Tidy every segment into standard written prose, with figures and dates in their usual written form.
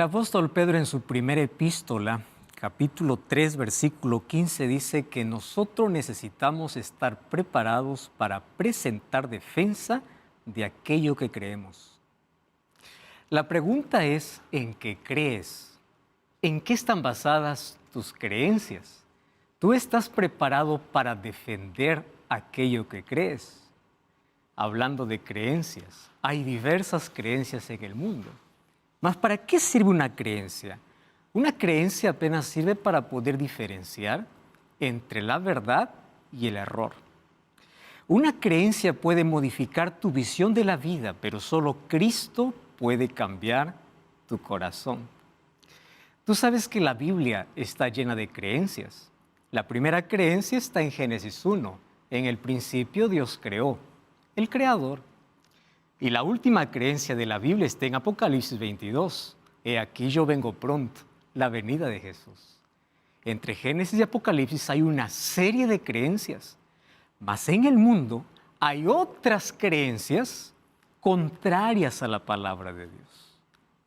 El apóstol Pedro en su primera epístola, capítulo 3, versículo 15, dice que nosotros necesitamos estar preparados para presentar defensa de aquello que creemos. La pregunta es, ¿en qué crees? ¿En qué están basadas tus creencias? ¿Tú estás preparado para defender aquello que crees? Hablando de creencias, hay diversas creencias en el mundo. ¿Mas para qué sirve una creencia? Una creencia apenas sirve para poder diferenciar entre la verdad y el error. Una creencia puede modificar tu visión de la vida, pero solo Cristo puede cambiar tu corazón. Tú sabes que la Biblia está llena de creencias. La primera creencia está en Génesis 1. En el principio Dios creó, el Creador. Y la última creencia de la Biblia está en Apocalipsis 22. He aquí yo vengo pronto, la venida de Jesús. Entre Génesis y Apocalipsis hay una serie de creencias, mas en el mundo hay otras creencias contrarias a la palabra de Dios.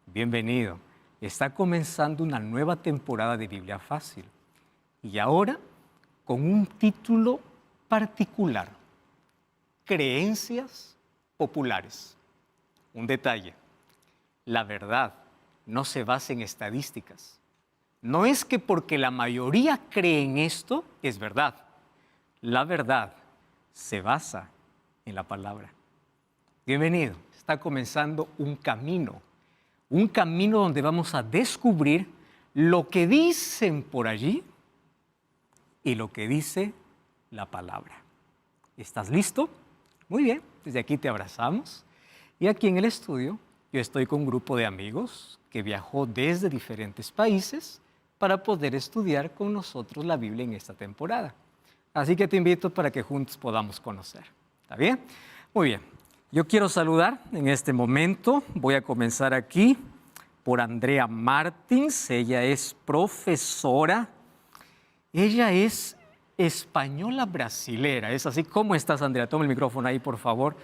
Bienvenido, está comenzando una nueva temporada de Biblia Fácil. Y ahora con un título particular, Creencias populares. Un detalle, la verdad no se basa en estadísticas. No es que porque la mayoría cree en esto, es verdad. La verdad se basa en la palabra. Bienvenido, está comenzando un camino donde vamos a descubrir lo que dicen por allí y lo que dice la palabra. ¿Estás listo? Muy bien, desde aquí te abrazamos. Y aquí en el estudio yo estoy con un grupo de amigos que viajó desde diferentes países para poder estudiar con nosotros la Biblia en esta temporada. Así que te invito para que juntos podamos conocer. ¿Está bien? Muy bien. Yo quiero saludar en este momento. Voy a comenzar aquí por Andrea Martins. Ella es profesora. Ella es española brasilera. ¿Es así? ¿Cómo estás, Andrea? Toma el micrófono ahí, por favor.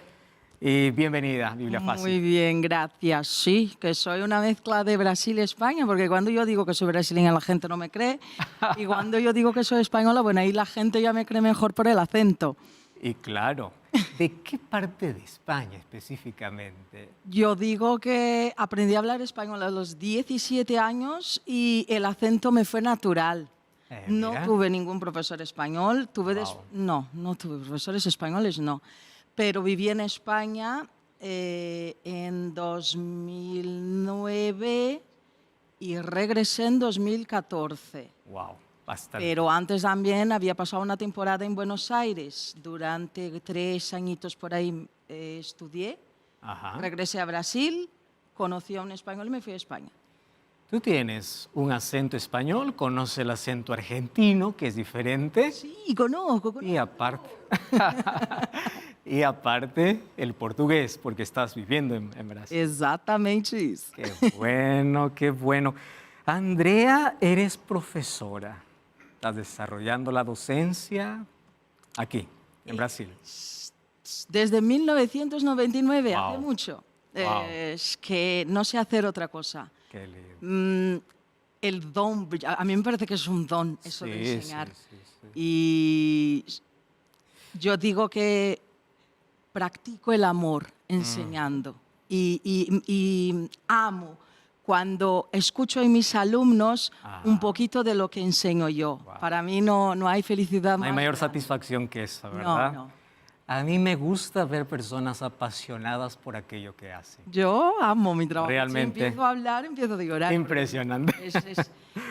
Y bienvenida a Biblia Fácil. Muy bien, gracias. Sí, que soy una mezcla de Brasil y España, porque cuando yo digo que soy brasileña la gente no me cree, y cuando yo digo que soy española, bueno, ahí la gente ya me cree mejor por el acento. Y claro, ¿de qué parte de España específicamente? Yo digo que aprendí a hablar español a los 17 años y el acento me fue natural. No Mira. tuve ningún profesor español, Wow. no tuve profesores españoles, no. Pero viví en España en 2009 y regresé en 2014. Wow, bastante. Pero antes también había pasado una temporada en Buenos Aires. Durante 3 añitos por ahí estudié. Ajá. Regresé a Brasil, conocí a un español y me fui a España. Tú tienes un acento español, conoces el acento argentino, que es diferente. Sí, conozco. Y aparte, y aparte el portugués, porque estás viviendo en Brasil. Exatamente eso. Qué bueno, qué bueno. Andrea, eres profesora. Estás desarrollando la docencia aquí, en Brasil. Desde 1999, Wow. hace mucho. Wow. Es que no sé hacer otra cosa. Qué lindo. El don, a mí me parece que es un don eso de Sí, enseñar. sí. Y yo digo que practico el amor enseñando y amo cuando escucho en mis alumnos un poquito de lo que enseño yo. Wow. Para mí no hay felicidad No hay más mayor grande. satisfacción que esa, ¿verdad? No. A mí me gusta ver personas apasionadas por aquello que hacen. Yo amo mi trabajo. Realmente. Si empiezo a hablar, empiezo a llorar. Impresionante.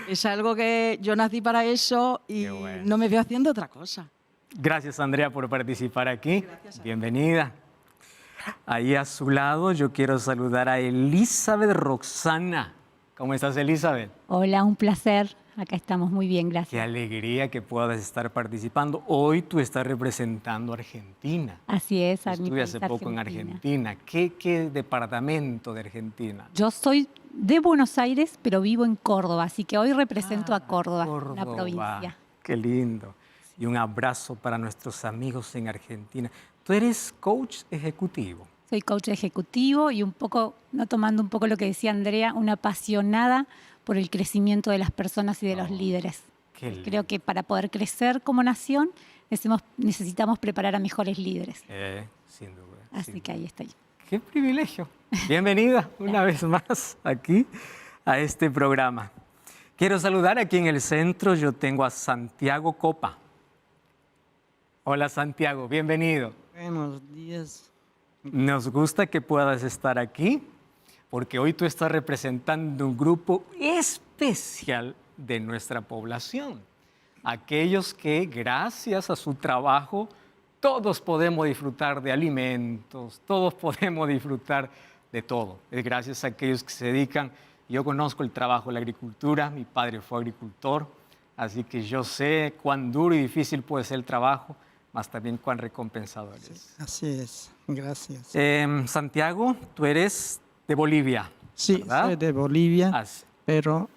Es algo que yo nací para eso y Qué bueno. no me veo haciendo otra cosa. Gracias, Andrea, por participar aquí. Gracias a ti. Bienvenida. Ahí a su lado yo quiero saludar a Elizabeth Roxana. ¿Cómo estás, Elizabeth? Hola, un placer. Acá estamos muy bien, Qué gracias. alegría que puedas estar participando. Hoy tú estás representando a Argentina. Así es, a mi Estuve país, hace poco en Argentina. ¿Qué departamento de Argentina? Yo soy de Buenos Aires, pero vivo en Córdoba, así que hoy represento a Córdoba, una provincia. Qué lindo. Y un abrazo para nuestros amigos en Argentina. Tú eres coach ejecutivo. Soy coach ejecutivo y un poco, no tomando un poco lo que decía Andrea, una apasionada por el crecimiento de las personas y de los líderes. Creo que para poder crecer como nación necesitamos preparar a mejores líderes. Sin duda. Así que ahí estoy. ¡Qué privilegio! Bienvenida una vez más aquí a este programa. Quiero saludar aquí en el centro, yo tengo a Santiago Copa. Hola Santiago, bienvenido. Buenos días. Nos gusta que puedas estar aquí porque hoy tú estás representando un grupo especial de nuestra población. Aquellos que gracias a su trabajo todos podemos disfrutar de alimentos, todos podemos disfrutar de todo. Es gracias a aquellos que se dedican. Yo conozco el trabajo de la agricultura, mi padre fue agricultor, así que yo sé cuán duro y difícil puede ser el trabajo, más también cuán recompensador es. Sí, así es, gracias. Santiago, tú eres de Bolivia, Sí, ¿verdad? soy de Bolivia, Así. pero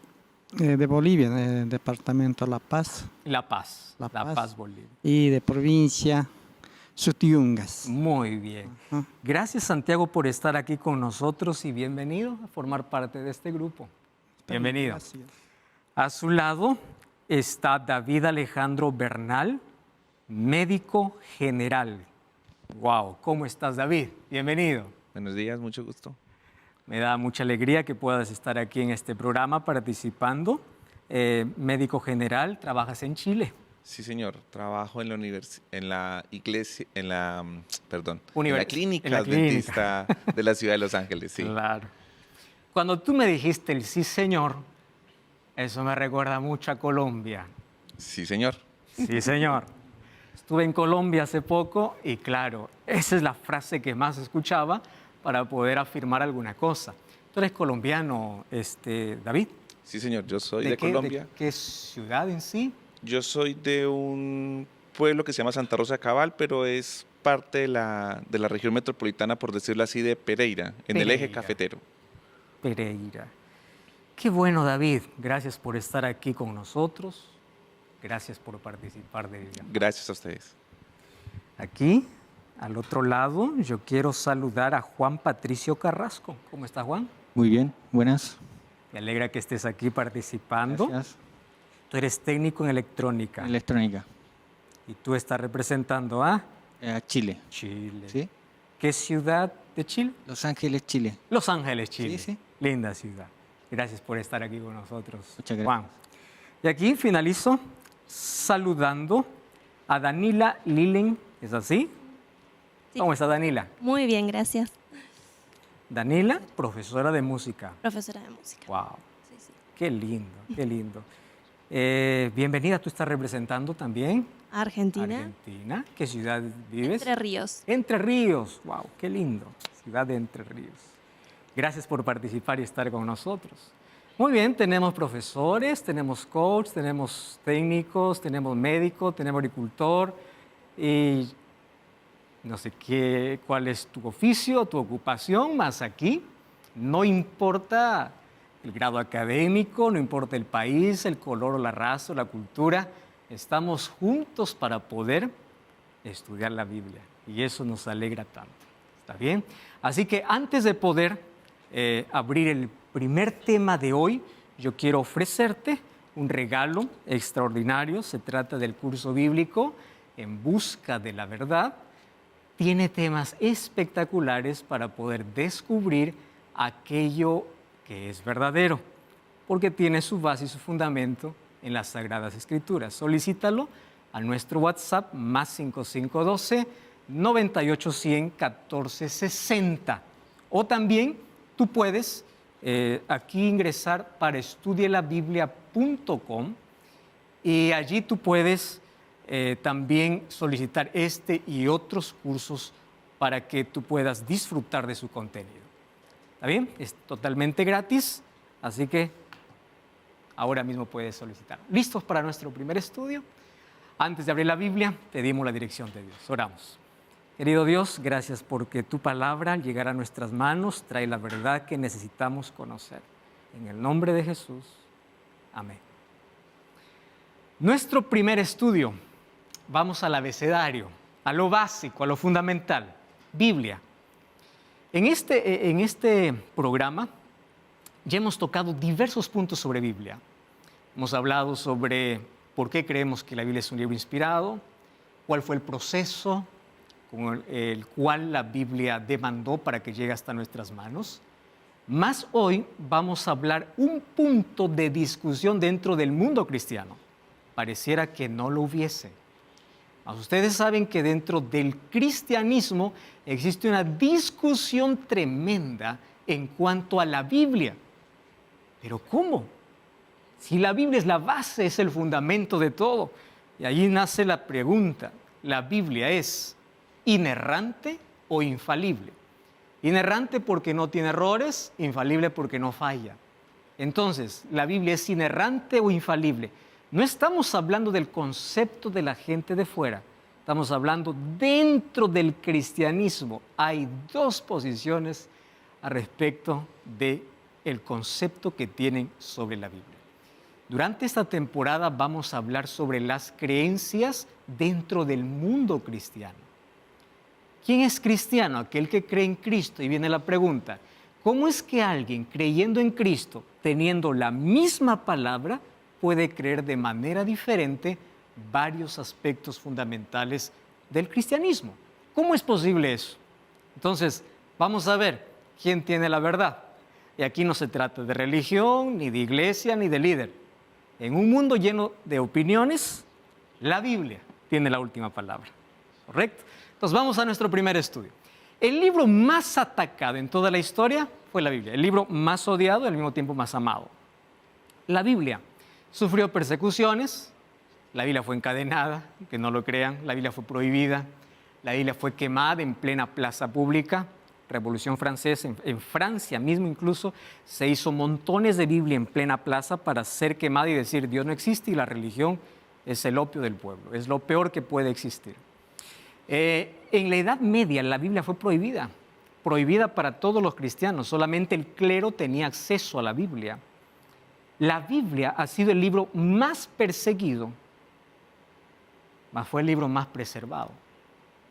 de Bolivia, del departamento La Paz. La Paz, La La Paz. Paz, Bolivia. Y de provincia Sutiungas. Muy bien. Ajá. Gracias, Santiago, por estar aquí con nosotros y bienvenido a formar parte de este grupo. Bienvenido. Gracias. A su lado está David Alejandro Bernal, médico general. Wow, ¿cómo estás, David? Bienvenido. Buenos días, mucho gusto. Me da mucha alegría que puedas estar aquí en este programa participando. Médico general, trabajas en Chile. Sí, señor. Trabajo en la iglesia, en la En clínica la clínica. dentista de la ciudad de Los Ángeles, sí. Claro. Cuando tú me dijiste el sí, señor, eso me recuerda mucho a Colombia. Sí, señor. Sí, señor. Estuve en Colombia hace poco y claro, esa es la frase que más escuchaba para poder afirmar alguna cosa. ¿Tú eres colombiano, David? Sí, señor. Yo soy de Colombia. ¿De qué ciudad en sí? Yo soy de un pueblo que se llama Santa Rosa de Cabal, pero es parte de la región metropolitana, por decirlo así, de Pereira, en el eje Pereira. cafetero. Pereira. Qué bueno, David. Gracias por estar aquí con nosotros. Gracias por participar de ella. Gracias a ustedes. Aquí, al otro lado, yo quiero saludar a Juan Patricio Carrasco. ¿Cómo está, Juan? Muy bien, buenas. Me alegra que estés aquí participando. Gracias. Tú eres técnico en electrónica Electrónica, y tú estás representando a Chile. Chile. ¿Sí? ¿Qué ciudad de Chile? Los Ángeles, Chile. Los Ángeles, Chile. Sí, sí. Linda ciudad. Gracias por estar aquí con nosotros, Muchas gracias. Juan. Y aquí finalizo saludando a Danila Lilen. ¿Es así? Sí. ¿Cómo está Danila? Muy bien, gracias. Danila, profesora de música. Profesora de música. Wow, Sí, sí. qué lindo, qué lindo. Bienvenida, tú estás representando también Argentina. Argentina. ¿Qué ciudad vives? Entre Ríos. Entre Ríos. Wow, qué lindo. Ciudad de Entre Ríos. Gracias por participar y estar con nosotros. Muy bien, tenemos profesores, tenemos coach, tenemos técnicos, tenemos médico, tenemos agricultor y no sé cuál es tu oficio, tu ocupación, más aquí no importa el grado académico, no importa el país, el color o la raza o la cultura, estamos juntos para poder estudiar la Biblia y eso nos alegra tanto. ¿Está bien? Así que antes de poder abrir el primer tema de hoy, yo quiero ofrecerte un regalo extraordinario. Se trata del curso bíblico En Busca de la Verdad. Tiene temas espectaculares para poder descubrir aquello que es verdadero, porque tiene su base y su fundamento en las Sagradas Escrituras. Solicítalo a nuestro WhatsApp más 5512 9810 1460. O también tú puedes aquí ingresar para estudielabiblia.com y allí tú puedes también solicitar este y otros cursos para que tú puedas disfrutar de su contenido. ¿Está bien? Es totalmente gratis, así que ahora mismo puedes solicitar. ¿Listos para nuestro primer estudio? Antes de abrir la Biblia, pedimos la dirección de Dios. Oramos. Querido Dios, gracias porque tu palabra al llegar a nuestras manos trae la verdad que necesitamos conocer. En el nombre de Jesús, amén. Nuestro primer estudio, vamos al abecedario, a lo básico, a lo fundamental, Biblia. En este programa ya hemos tocado diversos puntos sobre Biblia. Hemos hablado sobre por qué creemos que la Biblia es un libro inspirado, cuál fue el proceso con el cual la Biblia demandó para que llegue hasta nuestras manos. Más hoy vamos a hablar un punto de discusión dentro del mundo cristiano. Pareciera que no lo hubiese. Mas ustedes saben que dentro del cristianismo existe una discusión tremenda en cuanto a la Biblia. ¿Pero cómo? Si la Biblia es la base, es el fundamento de todo. Y allí nace la pregunta, ¿la Biblia es inerrante o infalible? Inerrante porque no tiene errores, infalible porque no falla. Entonces, ¿la Biblia es inerrante o infalible? No estamos hablando del concepto de la gente de fuera, estamos hablando dentro del cristianismo. Hay dos posiciones al respecto del concepto que tienen sobre la Biblia. Durante esta temporada vamos a hablar sobre las creencias dentro del mundo cristiano. ¿Quién es cristiano? Aquel que cree en Cristo. Y viene la pregunta, ¿cómo es que alguien creyendo en Cristo, teniendo la misma palabra, puede creer de manera diferente varios aspectos fundamentales del cristianismo? ¿Cómo es posible eso? Entonces, vamos a ver quién tiene la verdad. Y aquí no se trata de religión, ni de iglesia, ni de líder. En un mundo lleno de opiniones, la Biblia tiene la última palabra. ¿Correcto? Entonces, vamos a nuestro primer estudio. El libro más atacado en toda la historia fue la Biblia. El libro más odiado y al mismo tiempo más amado. La Biblia sufrió persecuciones, la Biblia fue encadenada, que no lo crean, la Biblia fue prohibida, la Biblia fue quemada en plena plaza pública, Revolución Francesa, en Francia mismo incluso, se hizo montones de Biblia en plena plaza para ser quemada y decir Dios no existe y la religión es el opio del pueblo, es lo peor que puede existir. En la Edad Media la Biblia fue prohibida para todos los cristianos, solamente el clero tenía acceso a la Biblia. La Biblia ha sido el libro más perseguido, mas fue el libro más preservado.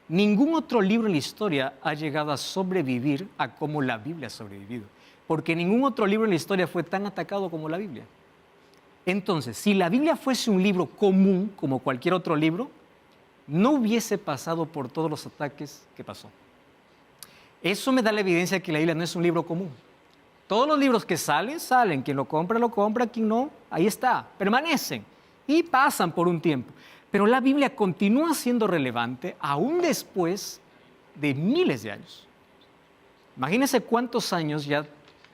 Ningún otro libro en la historia ha llegado a sobrevivir a como la Biblia ha sobrevivido, porque ningún otro libro en la historia fue tan atacado como la Biblia. Entonces, si la Biblia fuese un libro común, como cualquier otro libro, no hubiese pasado por todos los ataques que pasó. Eso me da la evidencia de que la Biblia no es un libro común. Todos los libros que salen. Quien lo compra, quien no, ahí está, permanecen y pasan por un tiempo. Pero la Biblia continúa siendo relevante aún después de miles de años. Imagínense cuántos años ya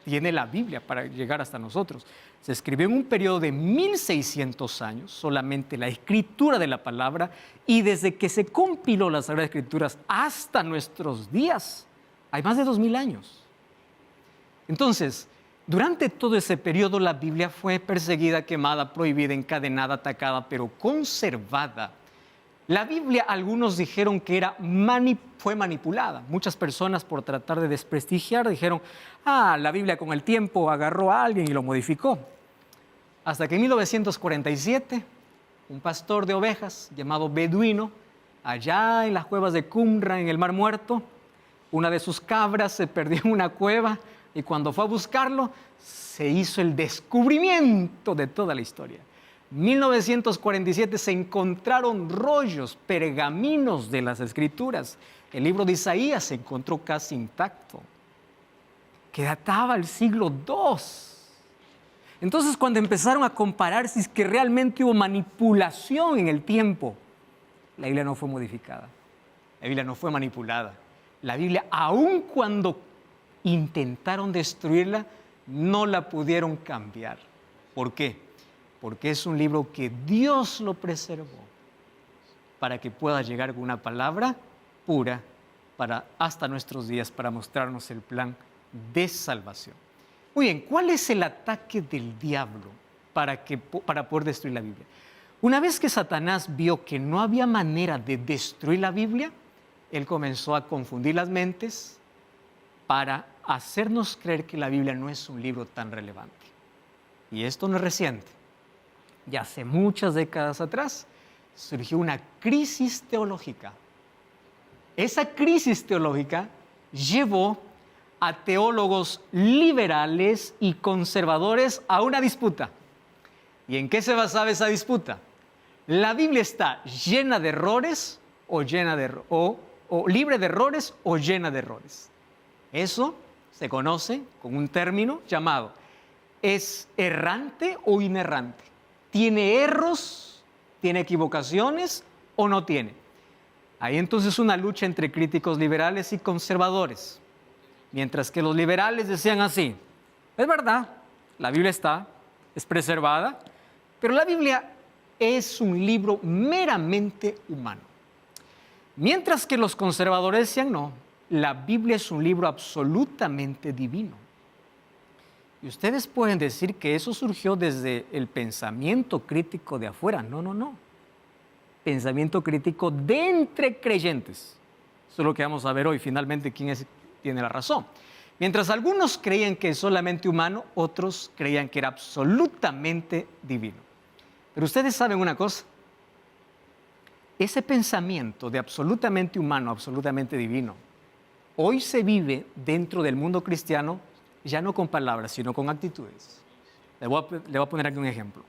tiene la Biblia para llegar hasta nosotros. Se escribió en un periodo de 1600 años, solamente la escritura de la palabra, y desde que se compiló las Sagradas Escrituras hasta nuestros días, hay más de 2000 años. Entonces, durante todo ese periodo la Biblia fue perseguida, quemada, prohibida, encadenada, atacada, pero conservada. La Biblia, algunos dijeron que fue manipulada. Muchas personas, por tratar de desprestigiar, dijeron, la Biblia con el tiempo agarró a alguien y lo modificó. Hasta que en 1947, un pastor de ovejas llamado Beduino, allá en las cuevas de Qumran, en el Mar Muerto, una de sus cabras se perdió en una cueva y cuando fue a buscarlo, se hizo el descubrimiento de toda la historia. En 1947 se encontraron rollos, pergaminos de las Escrituras. El libro de Isaías se encontró casi intacto, que databa del siglo II. Entonces, cuando empezaron a comparar si es que realmente hubo manipulación en el tiempo, la Biblia no fue modificada, la Biblia no fue manipulada. La Biblia, aun cuando intentaron destruirla, no la pudieron cambiar. ¿Por qué? Porque es un libro que Dios lo preservó para que pueda llegar con una palabra pura hasta nuestros días para mostrarnos el plan de salvación. Muy bien, ¿cuál es el ataque del diablo para poder destruir la Biblia? Una vez que Satanás vio que no había manera de destruir la Biblia, él comenzó a confundir las mentes para hacernos creer que la Biblia no es un libro tan relevante. Y esto no es reciente. Ya hace muchas décadas atrás surgió una crisis teológica. Esa crisis teológica llevó a teólogos liberales y conservadores a una disputa. ¿Y en qué se basaba esa disputa? ¿La Biblia está llena de errores o libre de errores o llena de errores? Eso se conoce con un término llamado ¿es errante o inerrante? ¿Tiene erros, tiene equivocaciones o no tiene? Hay entonces una lucha entre críticos liberales y conservadores. Mientras que los liberales decían así, es verdad, la Biblia es preservada, pero la Biblia es un libro meramente humano. Mientras que los conservadores decían, no, la Biblia es un libro absolutamente divino. Y ustedes pueden decir que eso surgió desde el pensamiento crítico de afuera. No, no, no. Pensamiento crítico de entre creyentes. Eso es lo que vamos a ver hoy, finalmente, quién tiene la razón. Mientras algunos creían que es solamente humano, otros creían que era absolutamente divino. Pero ustedes saben una cosa. Ese pensamiento de absolutamente humano, absolutamente divino, hoy se vive dentro del mundo cristiano ya no con palabras, sino con actitudes. Le voy a poner aquí un ejemplo.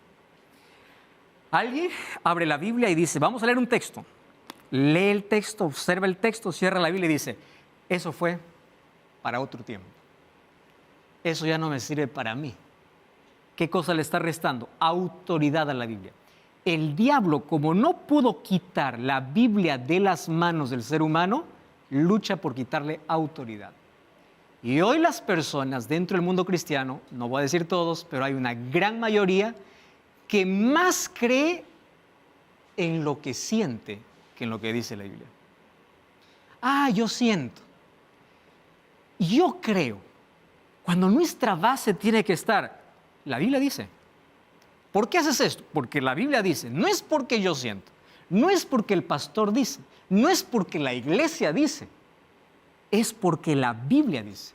Alguien abre la Biblia y dice, vamos a leer un texto. Lee el texto, observa el texto, cierra la Biblia y dice, eso fue para otro tiempo. Eso ya no me sirve para mí. ¿Qué cosa le está restando? Autoridad a la Biblia. El diablo, como no pudo quitar la Biblia de las manos del ser humano, lucha por quitarle autoridad. Y hoy las personas dentro del mundo cristiano, no voy a decir todos, pero hay una gran mayoría que más cree en lo que siente que en lo que dice la Biblia. Yo siento. Yo creo. Cuando nuestra base tiene que estar, la Biblia dice. ¿Por qué haces esto? Porque la Biblia dice, no es porque yo siento, no es porque el pastor dice, no es porque la iglesia dice, es porque la Biblia dice.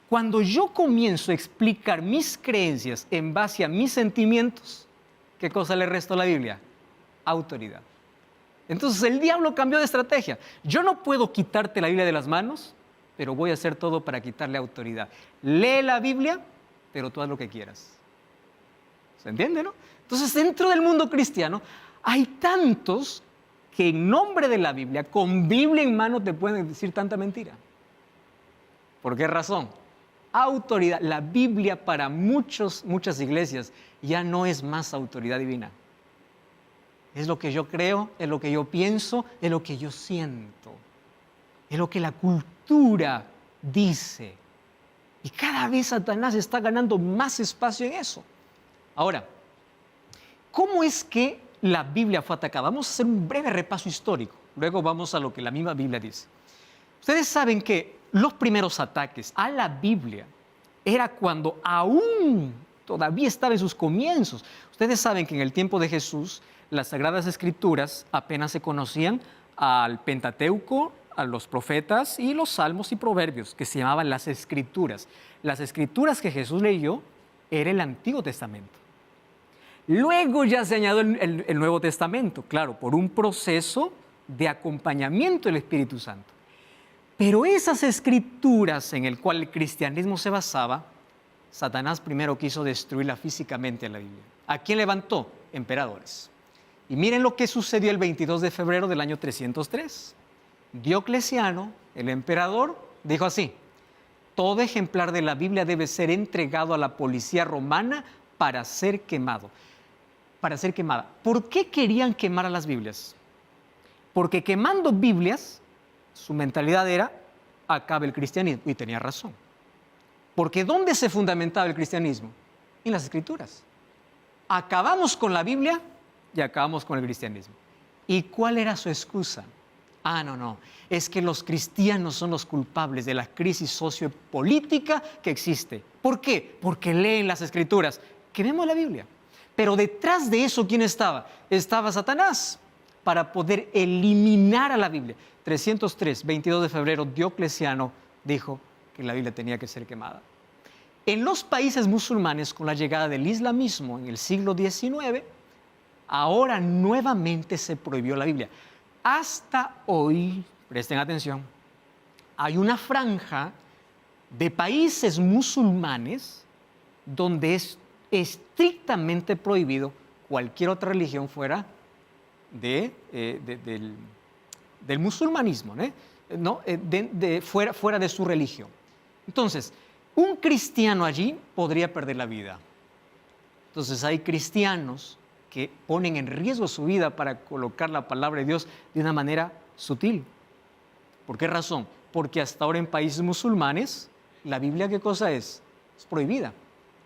Cuando yo comienzo a explicar mis creencias en base a mis sentimientos, ¿qué cosa le restó a la Biblia? Autoridad. Entonces el diablo cambió de estrategia. Yo no puedo quitarte la Biblia de las manos, pero voy a hacer todo para quitarle autoridad. Lee la Biblia, pero tú haz lo que quieras. ¿Se entiende, no? Entonces, dentro del mundo cristiano, hay tantos que en nombre de la Biblia, con Biblia en mano, te pueden decir tanta mentira. ¿Por qué razón? Autoridad. La Biblia para muchas iglesias ya no es más autoridad divina. Es lo que yo creo, es lo que yo pienso, es lo que yo siento. Es lo que la cultura dice. Y cada vez Satanás está ganando más espacio en eso. Ahora, ¿cómo es que la Biblia fue atacada? Vamos a hacer un breve repaso histórico. Luego vamos a lo que la misma Biblia dice. Ustedes saben que los primeros ataques a la Biblia era cuando aún todavía estaba en sus comienzos. Ustedes saben que en el tiempo de Jesús las Sagradas Escrituras apenas se conocían al Pentateuco, a los profetas y los salmos y proverbios, que se llamaban las Escrituras. Las Escrituras que Jesús leyó era el Antiguo Testamento. Luego ya se añadió el Nuevo Testamento, claro, por un proceso de acompañamiento del Espíritu Santo. Pero esas escrituras en el cual el cristianismo se basaba, Satanás primero quiso destruirla físicamente a la Biblia. ¿A quién levantó? Emperadores. Y miren lo que sucedió el 22 de febrero del año 303. Diocleciano, el emperador, dijo así: todo ejemplar de la Biblia debe ser entregado a la policía romana para ser quemado. Para ser quemada. ¿Por qué querían quemar a las Biblias? Porque quemando Biblias, su mentalidad era, acaba el cristianismo. Y tenía razón. Porque ¿dónde se fundamentaba el cristianismo? En las Escrituras. Acabamos con la Biblia y acabamos con el cristianismo. ¿Y cuál era su excusa? No, es que los cristianos son los culpables de la crisis sociopolítica que existe. ¿Por qué? Porque leen las Escrituras. Quememos la Biblia. Pero detrás de eso, ¿quién estaba? Estaba Satanás, para poder eliminar a la Biblia. 303, 22 de febrero, Diocleciano dijo que la Biblia tenía que ser quemada. En los países musulmanes, con la llegada del islamismo en el siglo XIX, ahora nuevamente se prohibió la Biblia. Hasta hoy, presten atención, hay una franja de países musulmanes donde es estrictamente prohibido cualquier otra religión fuera del musulmanismo, ¿no? Fuera de su religión. Entonces, un cristiano allí podría perder la vida. Entonces hay cristianos que ponen en riesgo su vida para colocar la palabra de Dios de una manera sutil. ¿Por qué razón? Porque hasta ahora en países musulmanes, la Biblia, ¿qué cosa es? Es prohibida.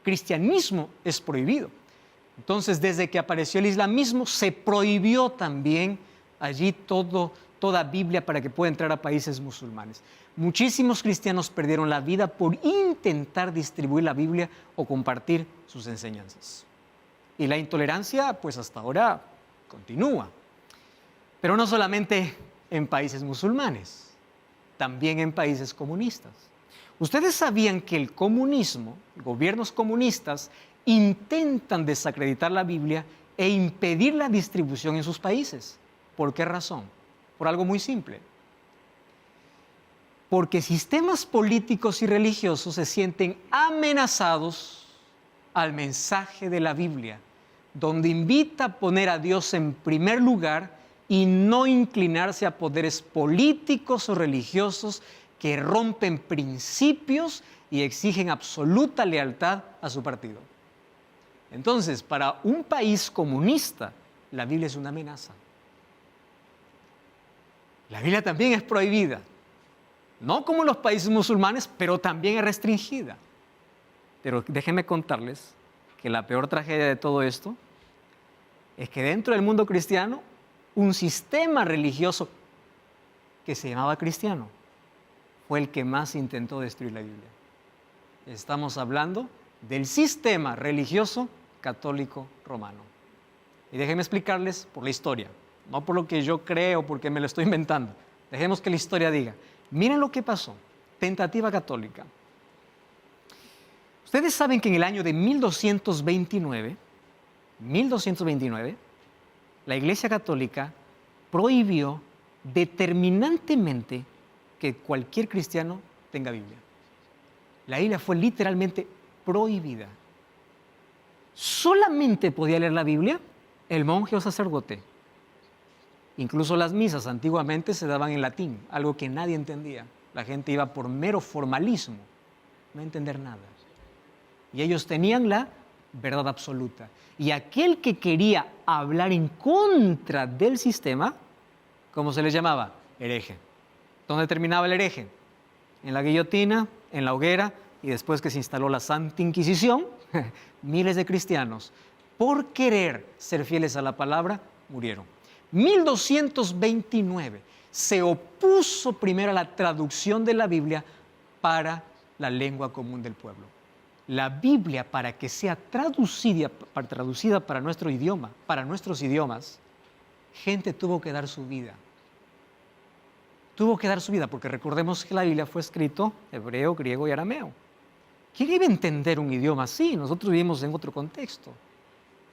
Cristianismo es prohibido. Entonces, desde que apareció el islamismo, se prohibió también allí toda Biblia para que pueda entrar a países musulmanes. Muchísimos cristianos perdieron la vida por intentar distribuir la Biblia o compartir sus enseñanzas. Y la intolerancia, pues hasta ahora continúa. Pero no solamente en países musulmanes, también en países comunistas. ¿Ustedes sabían que el comunismo, gobiernos comunistas, intentan desacreditar la Biblia e impedir la distribución en sus países? ¿Por qué razón? Por algo muy simple. Porque sistemas políticos y religiosos se sienten amenazados al mensaje de la Biblia, donde invita a poner a Dios en primer lugar y no inclinarse a poderes políticos o religiosos que rompen principios y exigen absoluta lealtad a su partido. Entonces, para un país comunista, la Biblia es una amenaza. La Biblia también es prohibida. No como en los países musulmanes, pero también es restringida. Pero déjenme contarles que la peor tragedia de todo esto es que dentro del mundo cristiano, un sistema religioso que se llamaba cristiano fue el que más intentó destruir la Biblia. Estamos hablando del sistema religioso católico romano. Y déjenme explicarles por la historia, no por lo que yo creo, porque me lo estoy inventando. Dejemos que la historia diga. Miren lo que pasó. Tentativa católica. Ustedes saben que en el año de 1229, la Iglesia Católica prohibió determinantemente que cualquier cristiano tenga Biblia. La Biblia fue literalmente prohibida. Solamente podía leer la Biblia el monje o sacerdote. Incluso las misas antiguamente se daban en latín, algo que nadie entendía. La gente iba por mero formalismo, no entender nada. Y ellos tenían la verdad absoluta. Y aquel que quería hablar en contra del sistema, ¿cómo se les llamaba? Hereje. ¿Dónde terminaba el hereje? En la guillotina, en la hoguera, y después que se instaló la Santa Inquisición, miles de cristianos, por querer ser fieles a la palabra, murieron. 1229 se opuso primero a la traducción de la Biblia para la lengua común del pueblo. La Biblia, para que sea traducida para nuestro idioma, para nuestros idiomas, gente tuvo que dar su vida. Tuvo que dar su vida, porque recordemos que la Biblia fue escrito hebreo, griego y arameo. ¿Quién iba a entender un idioma así? Nosotros vivimos en otro contexto.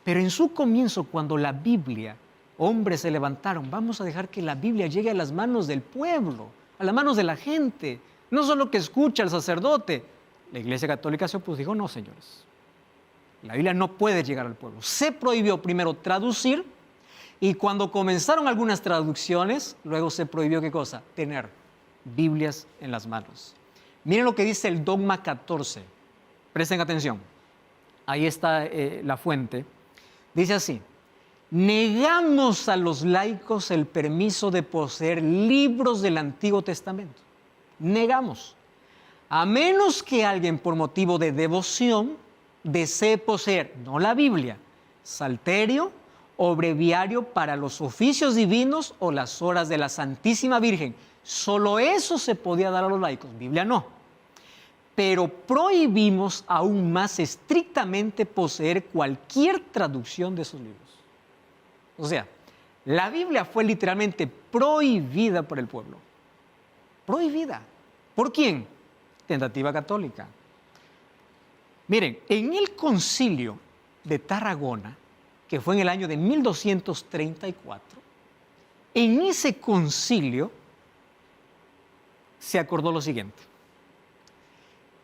Pero en su comienzo, cuando la Biblia, hombres se levantaron, vamos a dejar que la Biblia llegue a las manos del pueblo, a las manos de la gente, no solo que escucha al sacerdote. La Iglesia Católica se opuso, dijo, no, señores, la Biblia no puede llegar al pueblo. Se prohibió primero traducir, y cuando comenzaron algunas traducciones, luego se prohibió, ¿qué cosa? Tener Biblias en las manos. Miren lo que dice el dogma 14. Presten atención. Ahí está la fuente. Dice así: negamos a los laicos el permiso de poseer libros del Antiguo Testamento. Negamos. A menos que alguien por motivo de devoción desee poseer, no la Biblia, salterio o breviario para los oficios divinos o las horas de la Santísima Virgen. Solo eso se podía dar a los laicos, Biblia no. Pero prohibimos aún más estrictamente poseer cualquier traducción de esos libros. O sea, la Biblia fue literalmente prohibida por el pueblo. Prohibida. ¿Por quién? Tentativa católica. Miren, en el concilio de Tarragona, que fue en el año de 1234, en ese concilio se acordó lo siguiente: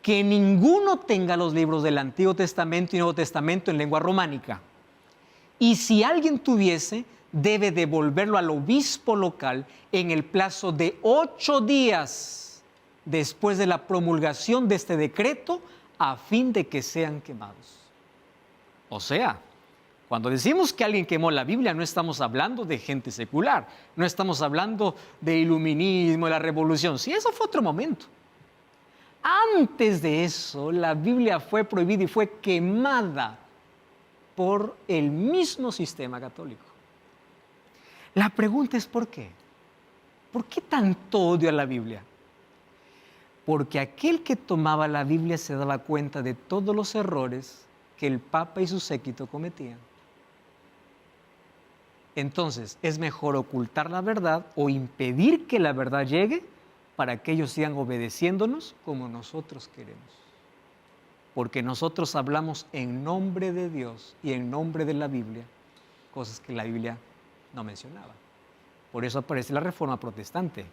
que ninguno tenga los libros del Antiguo Testamento y Nuevo Testamento en lengua románica. Y si alguien tuviese, debe devolverlo al obispo local en el plazo de 8 días después de la promulgación de este decreto, a fin de que sean quemados. O sea, cuando decimos que alguien quemó la Biblia, no estamos hablando de gente secular, no estamos hablando de iluminismo, de la revolución. Sí, eso fue otro momento. Antes de eso, la Biblia fue prohibida y fue quemada por el mismo sistema católico. La pregunta es ¿por qué? ¿Por qué tanto odio a la Biblia? Porque aquel que tomaba la Biblia se daba cuenta de todos los errores que el Papa y su séquito cometían. Entonces, es mejor ocultar la verdad o impedir que la verdad llegue para que ellos sigan obedeciéndonos como nosotros queremos. Porque nosotros hablamos en nombre de Dios y en nombre de la Biblia, cosas que la Biblia no mencionaba. Por eso aparece la Reforma Protestante.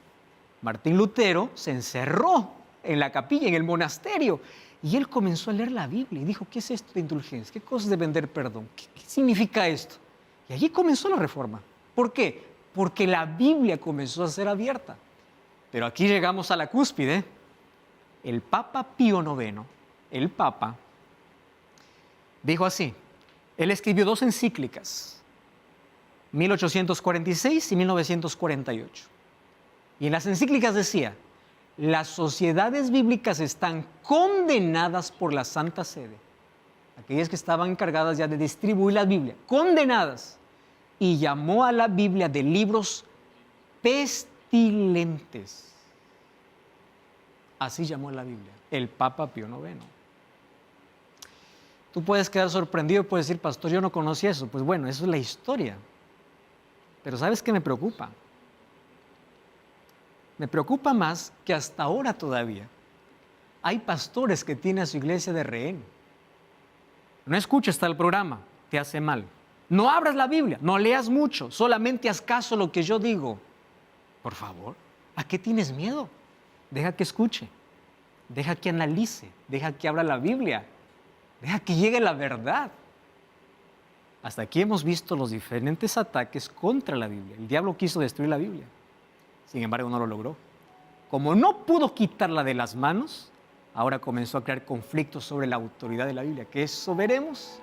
Martín Lutero se encerró en la capilla, en el monasterio, y él comenzó a leer la Biblia y dijo, ¿qué es esto de indulgencia? ¿Qué cosa es de vender perdón? ¿Qué significa esto? Y allí comenzó la Reforma. ¿Por qué? Porque la Biblia comenzó a ser abierta. Pero aquí llegamos a la cúspide. El Papa Pío IX, el Papa, dijo así, él escribió 2 encíclicas, 1846 y 1948. Y en las encíclicas decía, las sociedades bíblicas están condenadas por la Santa Sede, aquellas que estaban encargadas ya de distribuir la Biblia, condenadas, y llamó a la Biblia de libros pestilentes. Así llamó a la Biblia, el Papa Pío IX. Tú puedes quedar sorprendido y puedes decir, pastor, yo no conocí eso. Pues bueno, eso es la historia. Pero ¿sabes qué me preocupa? Me preocupa más que hasta ahora todavía hay pastores que tienen a su iglesia de rehén. No escuches tal programa, te hace mal. No abras la Biblia, no leas mucho, solamente haz caso a lo que yo digo. Por favor, ¿a qué tienes miedo? Deja que escuche, deja que analice, deja que abra la Biblia, deja que llegue la verdad. Hasta aquí hemos visto los diferentes ataques contra la Biblia. El diablo quiso destruir la Biblia. Sin embargo, no lo logró. Como no pudo quitarla de las manos, ahora comenzó a crear conflictos sobre la autoridad de la Biblia, que eso veremos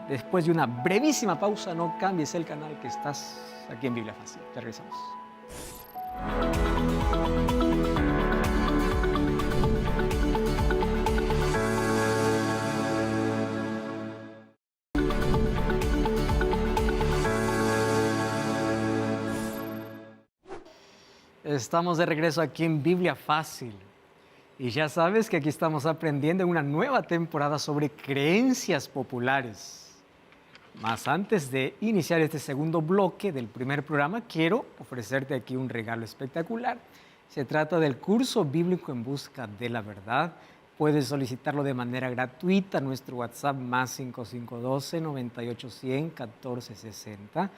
después de una brevísima pausa. No cambies el canal, que estás aquí en Biblia Fácil. Ya regresamos. Estamos de regreso aquí en Biblia Fácil. Y ya sabes que aquí estamos aprendiendo en una nueva temporada sobre creencias populares. Más antes de iniciar este segundo bloque del primer programa, quiero ofrecerte aquí un regalo espectacular. Se trata del curso bíblico en busca de la verdad. Puedes solicitarlo de manera gratuita a nuestro WhatsApp más 5512-9810-1460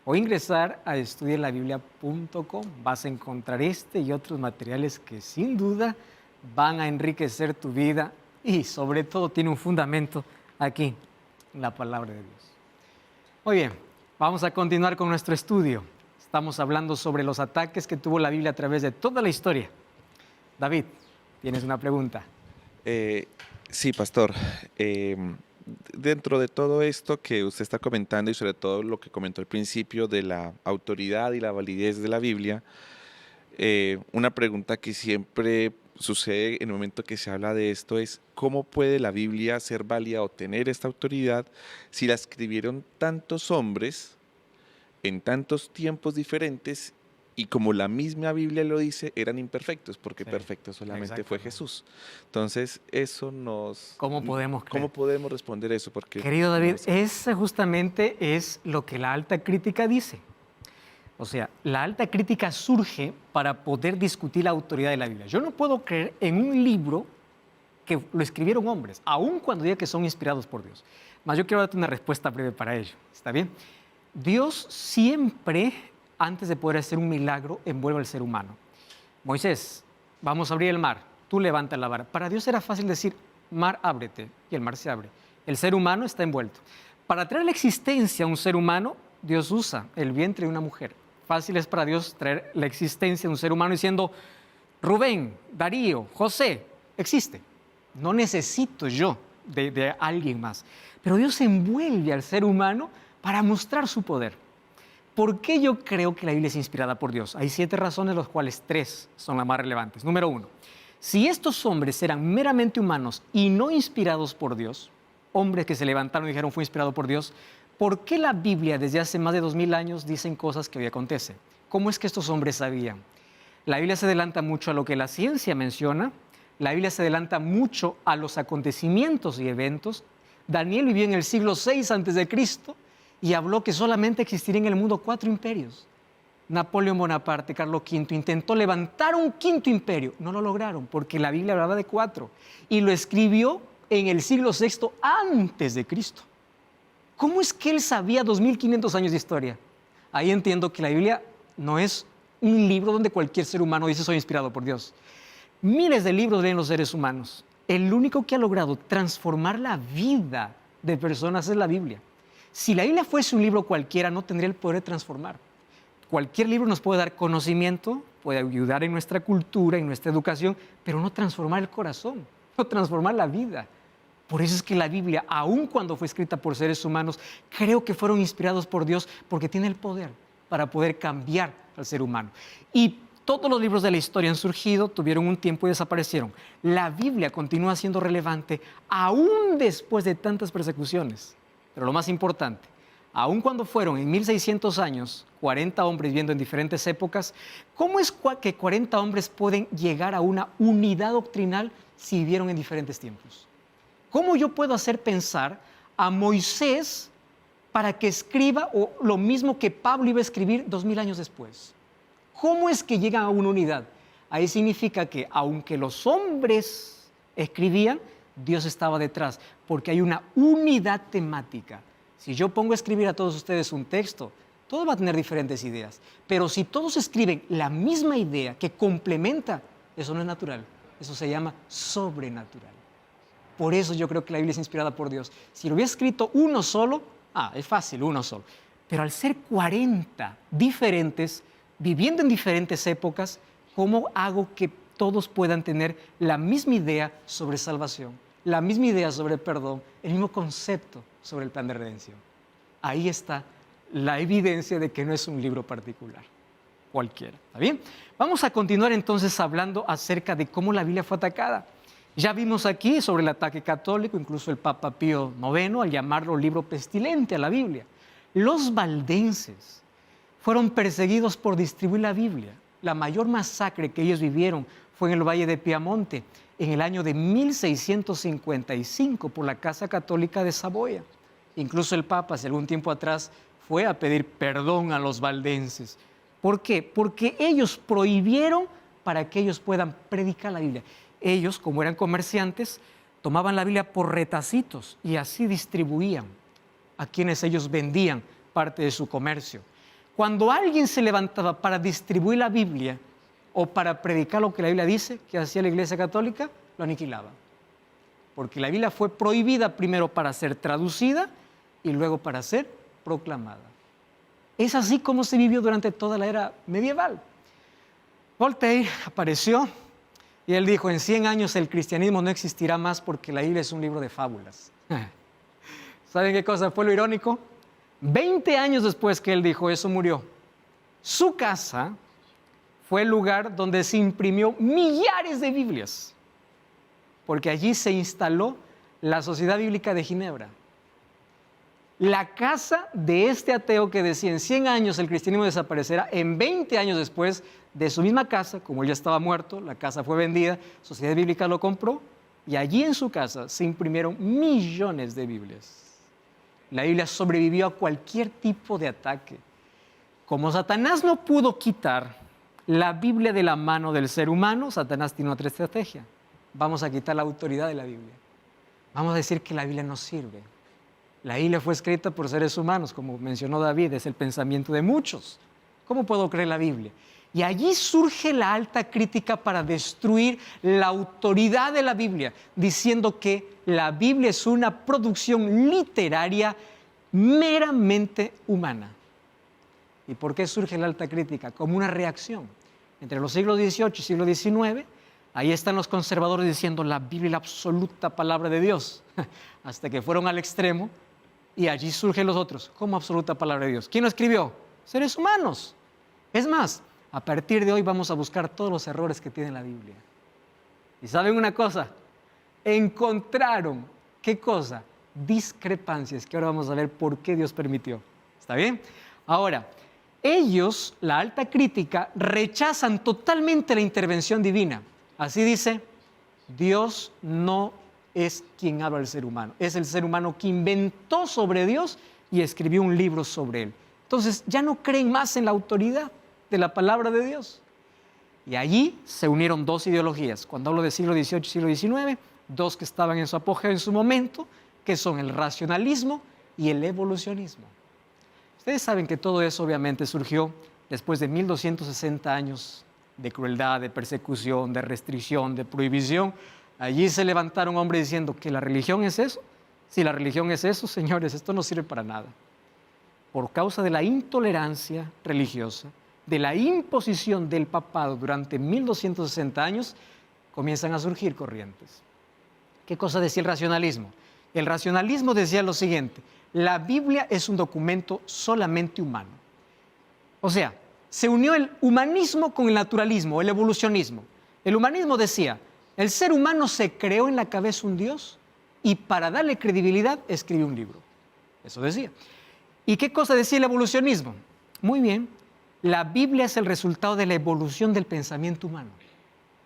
o ingresar a estudielabiblia.com. Vas a encontrar este y otros materiales que sin duda van a enriquecer tu vida y sobre todo tiene un fundamento aquí en la palabra de Dios. Muy bien, vamos a continuar con nuestro estudio. Estamos hablando sobre los ataques que tuvo la Biblia a través de toda la historia. David, tienes una pregunta. Sí, pastor. Dentro de todo esto que usted está comentando y sobre todo lo que comentó al principio de la autoridad y la validez de la Biblia, una pregunta que siempre sucede en el momento que se habla de esto es ¿cómo puede la Biblia ser válida o tener esta autoridad si la escribieron tantos hombres en tantos tiempos diferentes y como la misma Biblia lo dice, eran imperfectos, porque sí, perfecto solamente fue Jesús? Entonces, eso nos... ¿Cómo podemos creer? ¿Cómo podemos responder eso? Porque, querido David, no sé. ese justamente es lo que la alta crítica dice. O sea, la alta crítica surge para poder discutir la autoridad de la Biblia. Yo no puedo creer en un libro que lo escribieron hombres, aun cuando diga que son inspirados por Dios. Mas yo quiero darte una respuesta breve para ello. ¿Está bien? Dios siempre, antes de poder hacer un milagro, envuelve al ser humano. Moisés, vamos a abrir el mar. tú levantas la vara. Para Dios era fácil decir, mar, ábrete, y el mar se abre. El ser humano está envuelto. Para traer la existencia a un ser humano, Dios usa el vientre de una mujer. Fácil es para Dios traer la existencia de un ser humano diciendo, Rubén, Darío, José, existe. No necesito yo de alguien más. Pero Dios envuelve al ser humano para mostrar su poder. ¿Por qué yo creo que la Biblia es inspirada por Dios? Hay 7 razones, de las cuales 3 son las más relevantes. Número 1, si estos hombres eran meramente humanos y no inspirados por Dios, hombres que se levantaron y dijeron fue inspirado por Dios, ¿por qué la Biblia desde hace más de 2000 años dicen cosas que hoy acontecen? ¿Cómo es que estos hombres sabían? La Biblia se adelanta mucho a lo que la ciencia menciona, la Biblia se adelanta mucho a los acontecimientos y eventos. Daniel vivió en el siglo VI a.C. y habló que solamente existirían en el mundo 4 imperios. Napoleón Bonaparte, Carlos V, intentó levantar un 5.º imperio. No lo lograron porque la Biblia hablaba de 4 y lo escribió en el siglo VI antes de Cristo. ¿Cómo es que él sabía 2500 años de historia? Ahí entiendo que la Biblia no es un libro donde cualquier ser humano dice soy inspirado por Dios. Miles de libros leen los seres humanos. El único que ha logrado transformar la vida de personas es la Biblia. Si la Biblia fuese un libro cualquiera, no tendría el poder de transformar. Cualquier libro nos puede dar conocimiento, puede ayudar en nuestra cultura, en nuestra educación, pero no transformar el corazón, no transformar la vida. Por eso es que la Biblia, aun cuando fue escrita por seres humanos, creo que fueron inspirados por Dios porque tiene el poder para poder cambiar al ser humano. Y todos los libros de la historia han surgido, tuvieron un tiempo y desaparecieron. La Biblia continúa siendo relevante aún después de tantas persecuciones. Pero lo más importante, aun cuando fueron en 1600 años 40 hombres viviendo en diferentes épocas, ¿cómo es que 40 hombres pueden llegar a una unidad doctrinal si vivieron en diferentes tiempos? ¿Cómo yo puedo hacer pensar a Moisés para que escriba lo mismo que Pablo iba a escribir 2000 años después? ¿Cómo es que llegan a una unidad? Ahí significa que aunque los hombres escribían, Dios estaba detrás, porque hay una unidad temática. Si yo pongo a escribir a todos ustedes un texto, todos van a tener diferentes ideas. Pero si todos escriben la misma idea que complementa, eso no es natural. Eso se llama sobrenatural. Por eso yo creo que la Biblia es inspirada por Dios. Si lo hubiera escrito uno solo, es fácil, uno solo. Pero al ser 40 diferentes, viviendo en diferentes épocas, ¿cómo hago que todos puedan tener la misma idea sobre salvación, la misma idea sobre perdón, el mismo concepto sobre el plan de redención? Ahí está la evidencia de que no es un libro particular, cualquiera. ¿Está bien? Vamos a continuar entonces hablando acerca de cómo la Biblia fue atacada. Ya vimos aquí sobre el ataque católico, incluso el Papa Pío IX, al llamarlo libro pestilente a la Biblia. Los valdenses fueron perseguidos por distribuir la Biblia. La mayor masacre que ellos vivieron fue en el Valle de Piamonte, en el año de 1655, por la Casa Católica de Saboya. Incluso el Papa, hace algún tiempo atrás, fue a pedir perdón a los valdenses. ¿Por qué? Porque ellos prohibieron para que ellos puedan predicar la Biblia. Ellos, como eran comerciantes, tomaban la Biblia por retacitos y así distribuían a quienes ellos vendían parte de su comercio. Cuando alguien se levantaba para distribuir la Biblia o para predicar lo que la Biblia dice, que hacía la Iglesia Católica, lo aniquilaba. Porque la Biblia fue prohibida primero para ser traducida y luego para ser proclamada. Es así como se vivió durante toda la era medieval. Voltaire apareció y él dijo, en 100 años el cristianismo no existirá más porque la Biblia es un libro de fábulas. ¿Saben qué cosa fue lo irónico? 20 años después que él dijo eso, murió. Su casa fue el lugar donde se imprimió millares de Biblias, porque allí se instaló la Sociedad Bíblica de Ginebra. La casa de este ateo que decía en 100 años el cristianismo desaparecerá, en 20 años después de su misma casa, como él ya estaba muerto, la casa fue vendida, Sociedad Bíblica lo compró y allí en su casa se imprimieron millones de Biblias. La Biblia sobrevivió a cualquier tipo de ataque. Como Satanás no pudo quitar la Biblia de la mano del ser humano, Satanás tiene otra estrategia. Vamos a quitar la autoridad de la Biblia. Vamos a decir que la Biblia no sirve. La Biblia fue escrita por seres humanos, como mencionó David, es el pensamiento de muchos. ¿Cómo puedo creer la Biblia? Y allí surge la alta crítica para destruir la autoridad de la Biblia, diciendo que la Biblia es una producción literaria meramente humana. ¿Y por qué surge la alta crítica? Como una reacción. Entre los siglos XVIII y siglo XIX, ahí están los conservadores diciendo la Biblia es la absoluta palabra de Dios, hasta que fueron al extremo y allí surgen los otros, como absoluta palabra de Dios. ¿Quién lo escribió? Seres humanos. Es más, a partir de hoy vamos a buscar todos los errores que tiene la Biblia. ¿Y saben una cosa? Encontraron, ¿qué cosa? Discrepancias, que ahora vamos a ver por qué Dios permitió. ¿Está bien? Ahora, ellos, la alta crítica, rechazan totalmente la intervención divina. Así dice, Dios no es quien habla al ser humano, es el ser humano que inventó sobre Dios y escribió un libro sobre él. Entonces, ya no creen más en la autoridad de la palabra de Dios. Y allí se unieron dos ideologías. Cuando hablo de siglo XVIII y siglo XIX, dos que estaban en su apogeo en su momento, que son el racionalismo y el evolucionismo. Ustedes saben que todo eso obviamente surgió después de 1260 años de crueldad, de persecución, de restricción, de prohibición. Allí se levantaron hombres diciendo que la religión es eso. Si la religión es eso, señores, esto no sirve para nada. Por causa de la intolerancia religiosa, de la imposición del papado durante 1260 años, comienzan a surgir corrientes. ¿Qué cosa decía el racionalismo? El racionalismo decía lo siguiente: la Biblia es un documento solamente humano. O sea, se unió el humanismo con el naturalismo, el evolucionismo. El humanismo decía, el ser humano se creó en la cabeza un Dios y para darle credibilidad escribió un libro. Eso decía. ¿Y qué cosa decía el evolucionismo? Muy bien, la Biblia es el resultado de la evolución del pensamiento humano.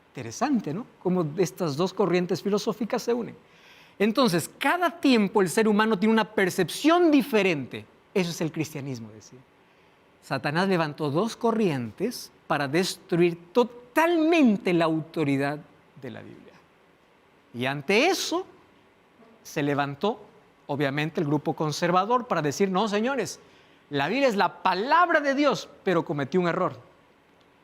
Interesante, ¿no? Cómo estas dos corrientes filosóficas se unen. Entonces, cada tiempo el ser humano tiene una percepción diferente. Eso es el cristianismo, decía. Satanás levantó dos corrientes para destruir totalmente la autoridad de la Biblia. Y ante eso se levantó, obviamente, el grupo conservador para decir, no, señores, la Biblia es la palabra de Dios, pero cometió un error.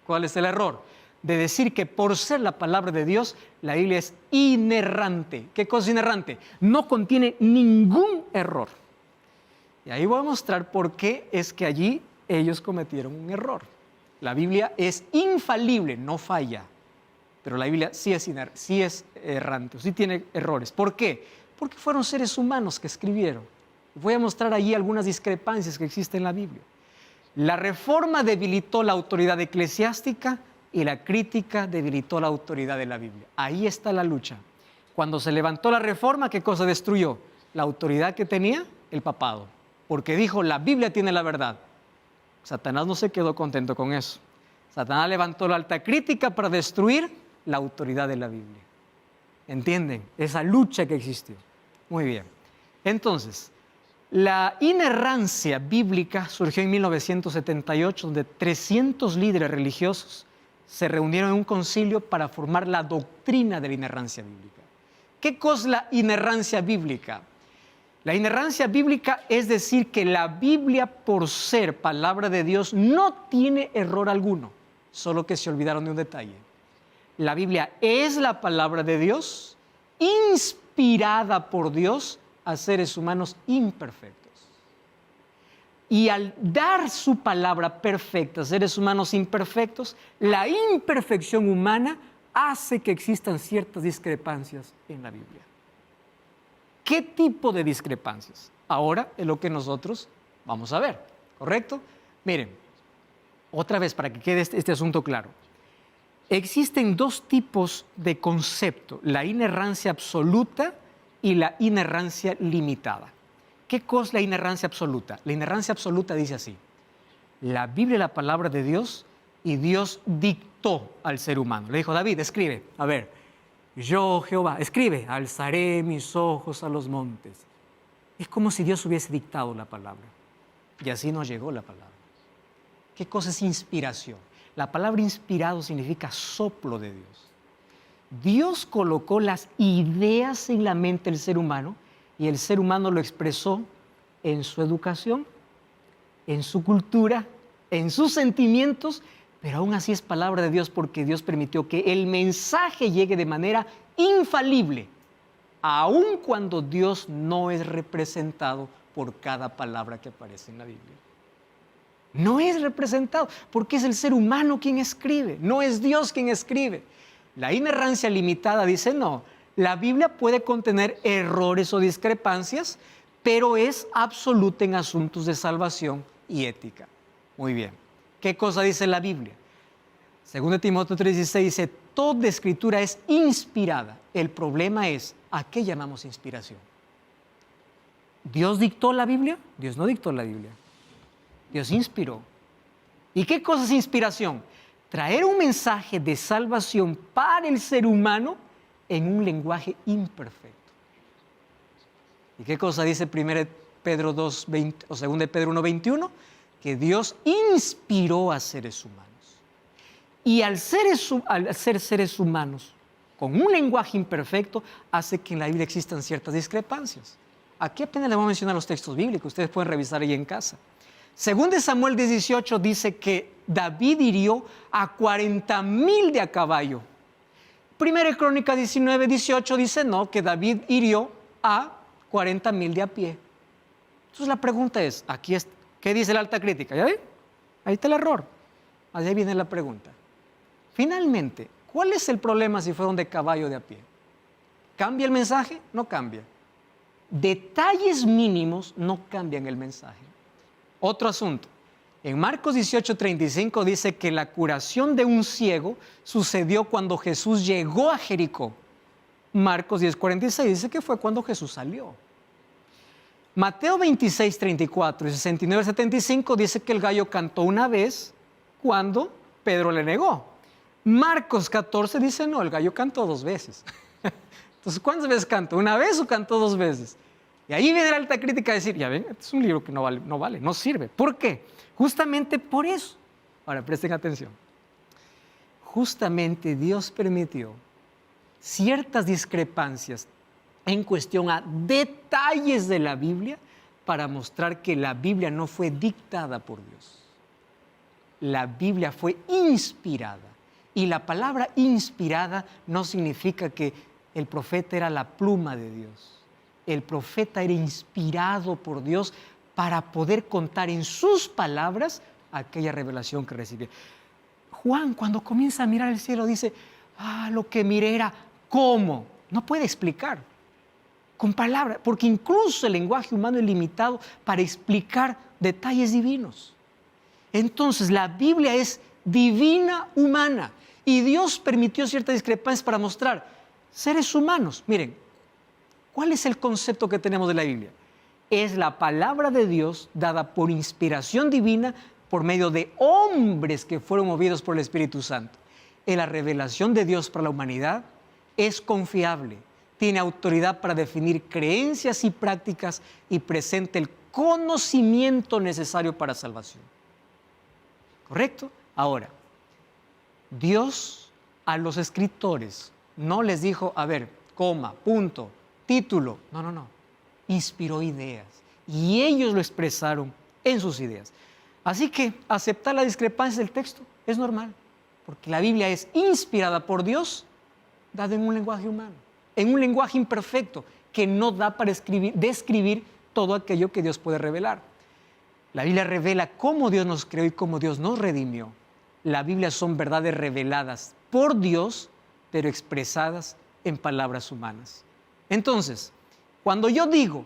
¿Cuál es el error? De decir que por ser la palabra de Dios, la Biblia es inerrante. ¿Qué cosa es inerrante? No contiene ningún error. Y ahí voy a mostrar por qué es que allí ellos cometieron un error. La Biblia es infalible, no falla. Pero la Biblia sí es errante, sí tiene errores. ¿Por qué? Porque fueron seres humanos que escribieron. Voy a mostrar allí algunas discrepancias que existen en la Biblia. La Reforma debilitó la autoridad eclesiástica y la crítica debilitó la autoridad de la Biblia. Ahí está la lucha. Cuando se levantó la Reforma, ¿qué cosa destruyó? La autoridad que tenía el papado, porque dijo, la Biblia tiene la verdad. Satanás no se quedó contento con eso. Satanás levantó la alta crítica para destruir la autoridad de la Biblia. ¿Entienden? Esa lucha que existió. Muy bien. Entonces, la inerrancia bíblica surgió en 1978, donde 300 líderes religiosos se reunieron en un concilio para formar la doctrina de la inerrancia bíblica. ¿Qué cosa es la inerrancia bíblica? La inerrancia bíblica es decir que la Biblia, por ser palabra de Dios, no tiene error alguno, solo que se olvidaron de un detalle. La Biblia es la palabra de Dios, inspirada por Dios a seres humanos imperfectos. Y al dar su palabra perfecta a seres humanos imperfectos, la imperfección humana hace que existan ciertas discrepancias en la Biblia. ¿Qué tipo de discrepancias? Ahora es lo que nosotros vamos a ver, ¿correcto? Miren, otra vez para que quede este asunto claro. Existen dos tipos de concepto, la inerrancia absoluta y la inerrancia limitada. ¿Qué cosa es la inerrancia absoluta? La inerrancia absoluta dice así: la Biblia es la palabra de Dios y Dios dictó al ser humano. Le dijo, David, escribe, a ver, yo Jehová, escribe, alzaré mis ojos a los montes. Es como si Dios hubiese dictado la palabra y así nos llegó la palabra. ¿Qué cosa es inspiración? La palabra inspirado significa soplo de Dios. Dios colocó las ideas en la mente del ser humano y el ser humano lo expresó en su educación, en su cultura, en sus sentimientos, pero aún así es palabra de Dios porque Dios permitió que el mensaje llegue de manera infalible, aun cuando Dios no es representado por cada palabra que aparece en la Biblia. No es representado porque es el ser humano quien escribe, no es Dios quien escribe. La inerrancia limitada dice no, la Biblia puede contener errores o discrepancias, pero es absoluta en asuntos de salvación y ética. Muy bien. ¿Qué cosa dice la Biblia? 2 Timoteo 3:16 dice, toda escritura es inspirada. El problema es, ¿a qué llamamos inspiración? ¿Dios dictó la Biblia? Dios no dictó la Biblia. Dios inspiró. ¿Y qué cosa es inspiración? Traer un mensaje de salvación para el ser humano en un lenguaje imperfecto. ¿Y qué cosa dice 1 Pedro 2:20 o 2 Pedro 1:21? Que Dios inspiró a seres humanos. Y al ser seres humanos con un lenguaje imperfecto, hace que en la Biblia existan ciertas discrepancias. Aquí apenas les voy a mencionar los textos bíblicos, ustedes pueden revisar ahí en casa. Según de Samuel 18 dice que David hirió a 40,000 de a caballo. Primera Crónica 19:18 dice no, que David hirió a 40,000 de a pie. Entonces la pregunta es, ¿qué dice la alta crítica? ¿Ya ven? Ahí está el error. Ahí viene la pregunta. Finalmente, ¿cuál es el problema si fueron de caballo o de a pie? ¿Cambia el mensaje? No cambia. Detalles mínimos no cambian el mensaje. Otro asunto. En Marcos 18:35 dice que la curación de un ciego sucedió cuando Jesús llegó a Jericó. Marcos 10:46 dice que fue cuando Jesús salió. Mateo 26:34 y 69:75 dice que el gallo cantó una vez cuando Pedro le negó. Marcos 14 dice no, el gallo cantó 2 veces. Entonces, ¿cuántas veces cantó? ¿Una vez o cantó 2 veces? Y ahí viene la alta crítica a decir, ya ven, este es un libro que no vale, no sirve. ¿Por qué? Justamente por eso. Ahora, presten atención. Justamente Dios permitió ciertas discrepancias en cuestión a detalles de la Biblia para mostrar que la Biblia no fue dictada por Dios. La Biblia fue inspirada. Y la palabra inspirada no significa que el profeta era la pluma de Dios. El profeta era inspirado por Dios para poder contar en sus palabras aquella revelación que recibía. Juan, cuando comienza a mirar el cielo, dice, lo que miré era cómo. No puede explicar con palabras, porque incluso el lenguaje humano es limitado para explicar detalles divinos. Entonces, la Biblia es divina humana y Dios permitió ciertas discrepancias para mostrar seres humanos. Miren, ¿cuál es el concepto que tenemos de la Biblia? Es la palabra de Dios dada por inspiración divina por medio de hombres que fueron movidos por el Espíritu Santo. La revelación de Dios para la humanidad es confiable, tiene autoridad para definir creencias y prácticas y presenta el conocimiento necesario para salvación. ¿Correcto? Ahora, Dios a los escritores no les dijo, a ver, coma, punto, título. No. Inspiró ideas y ellos lo expresaron en sus ideas. Así que aceptar la discrepancia del texto es normal, porque la Biblia es inspirada por Dios, dada en un lenguaje humano, en un lenguaje imperfecto que no da para describir todo aquello que Dios puede revelar. La Biblia revela cómo Dios nos creó y cómo Dios nos redimió. La Biblia son verdades reveladas por Dios, pero expresadas en palabras humanas. Entonces, cuando yo digo,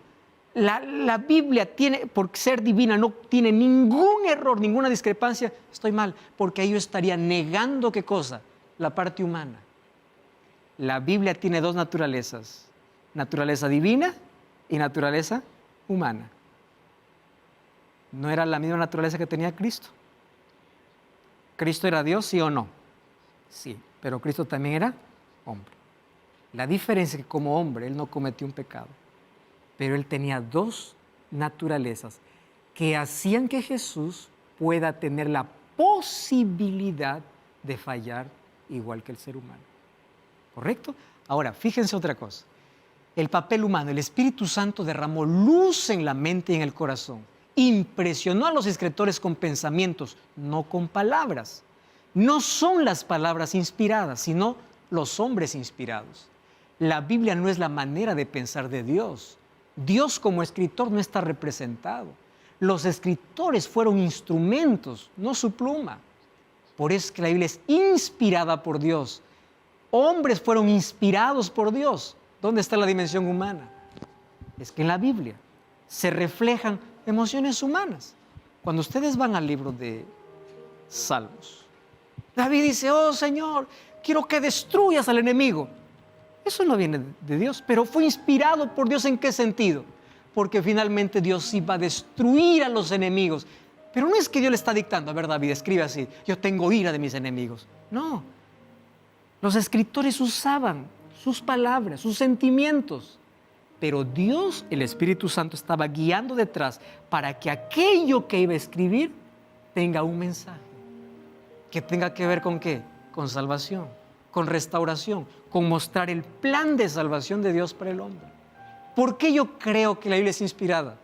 la Biblia tiene, por ser divina, no tiene ningún error, ninguna discrepancia, estoy mal, porque ahí yo estaría negando, ¿qué cosa? La parte humana. La Biblia tiene 2 naturalezas, naturaleza divina y naturaleza humana. ¿No era la misma naturaleza que tenía Cristo? ¿Cristo era Dios, sí o no? Sí, pero Cristo también era hombre. La diferencia es que como hombre Él no cometió un pecado, pero Él tenía 2 naturalezas que hacían que Jesús pueda tener la posibilidad de fallar igual que el ser humano. ¿Correcto? Ahora, fíjense otra cosa. El papel humano, el Espíritu Santo derramó luz en la mente y en el corazón. Impresionó a los escritores con pensamientos, no con palabras. No son las palabras inspiradas, sino los hombres inspirados. La Biblia no es la manera de pensar de Dios. Dios como escritor no está representado. Los escritores fueron instrumentos, no su pluma. Por eso es que la Biblia es inspirada por Dios. Hombres fueron inspirados por Dios. ¿Dónde está la dimensión humana? Es que en la Biblia se reflejan emociones humanas. Cuando ustedes van al libro de Salmos, David dice, oh Señor, quiero que destruyas al enemigo. Eso no viene de Dios, pero fue inspirado por Dios. ¿En qué sentido? Porque finalmente Dios iba a destruir a los enemigos. Pero no es que Dios le está dictando, a ver David, escribe así, yo tengo ira de mis enemigos. No, los escritores usaban sus palabras, sus sentimientos. Pero Dios, el Espíritu Santo, estaba guiando detrás para que aquello que iba a escribir tenga un mensaje. Que tenga que ver con ¿qué? Con salvación, con restauración, con mostrar el plan de salvación de Dios para el hombre. ¿Por qué yo creo que la Biblia es inspirada?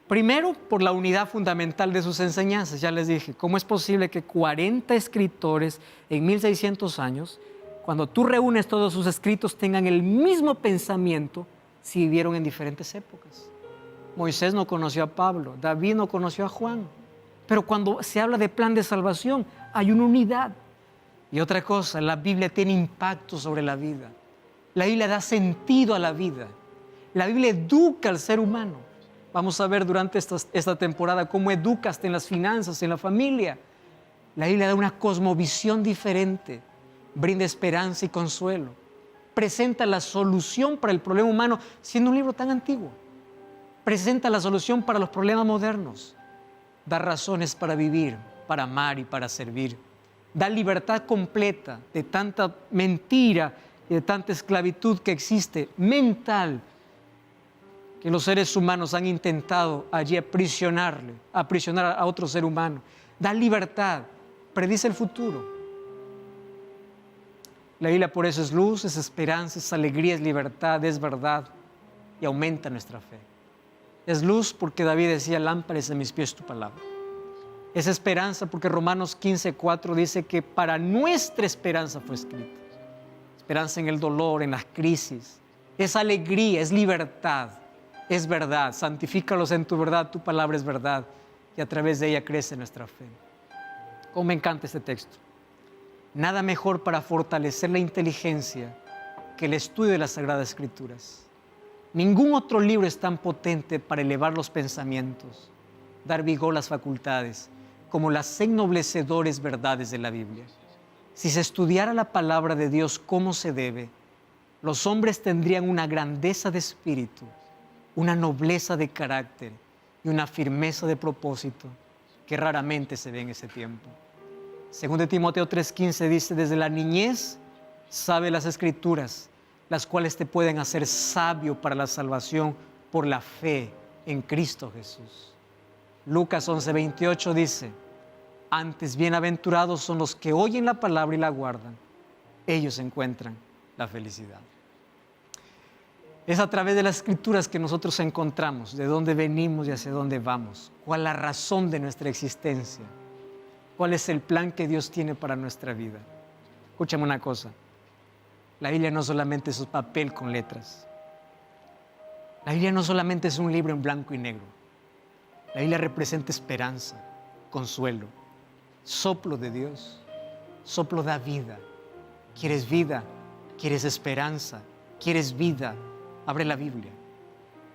Primero, por la unidad fundamental de sus enseñanzas. Ya les dije, ¿cómo es posible que 40 escritores en 1600 años, cuando tú reúnes todos sus escritos, tengan el mismo pensamiento si vivieron en diferentes épocas? Moisés no conoció a Pablo, David no conoció a Juan, pero cuando se habla de plan de salvación, hay una unidad. Y otra cosa, la Biblia tiene impacto sobre la vida. La Biblia da sentido a la vida. La Biblia educa al ser humano. Vamos a ver durante esta temporada cómo educa hasta en las finanzas, en la familia. La Biblia da una cosmovisión diferente, brinda esperanza y consuelo. Presenta la solución para el problema humano, siendo un libro tan antiguo. Presenta la solución para los problemas modernos. Da razones para vivir, para amar y para servir. Da libertad completa de tanta mentira y de tanta esclavitud que existe mental, que los seres humanos han intentado allí aprisionar a otro ser humano. Da libertad, predice el futuro. La Biblia por eso es luz, es esperanza, es alegría, es libertad, es verdad y aumenta nuestra fe. Es luz porque David decía, lámpara es a mis pies tu palabra. Es esperanza porque Romanos 15:4 dice que para nuestra esperanza fue escrita. Esperanza en el dolor, en las crisis. Es alegría, es libertad. Es verdad, santifícalos en tu verdad, tu palabra es verdad y a través de ella crece nuestra fe. Cómo me encanta este texto. Nada mejor para fortalecer la inteligencia que el estudio de las Sagradas Escrituras. Ningún otro libro es tan potente para elevar los pensamientos, dar vigor a las facultades, como las ennoblecedores verdades de la Biblia. Si se estudiara la palabra de Dios como se debe, los hombres tendrían una grandeza de espíritu, una nobleza de carácter y una firmeza de propósito que raramente se ve en ese tiempo. Según de Timoteo 3:15 dice, desde la niñez sabe las Escrituras, las cuales te pueden hacer sabio para la salvación por la fe en Cristo Jesús. Lucas 11:28 dice, antes bienaventurados son los que oyen la palabra y la guardan, ellos encuentran la felicidad. Es a través de las Escrituras que nosotros encontramos de dónde venimos y hacia dónde vamos, cuál es la razón de nuestra existencia, cuál es el plan que Dios tiene para nuestra vida. Escúchame una cosa, la Biblia no solamente es un papel con letras, la Biblia no solamente es un libro en blanco y negro, la Biblia representa esperanza, consuelo, soplo de Dios, soplo da vida. ¿Quieres vida? ¿Quieres esperanza? ¿Quieres vida? Abre la Biblia,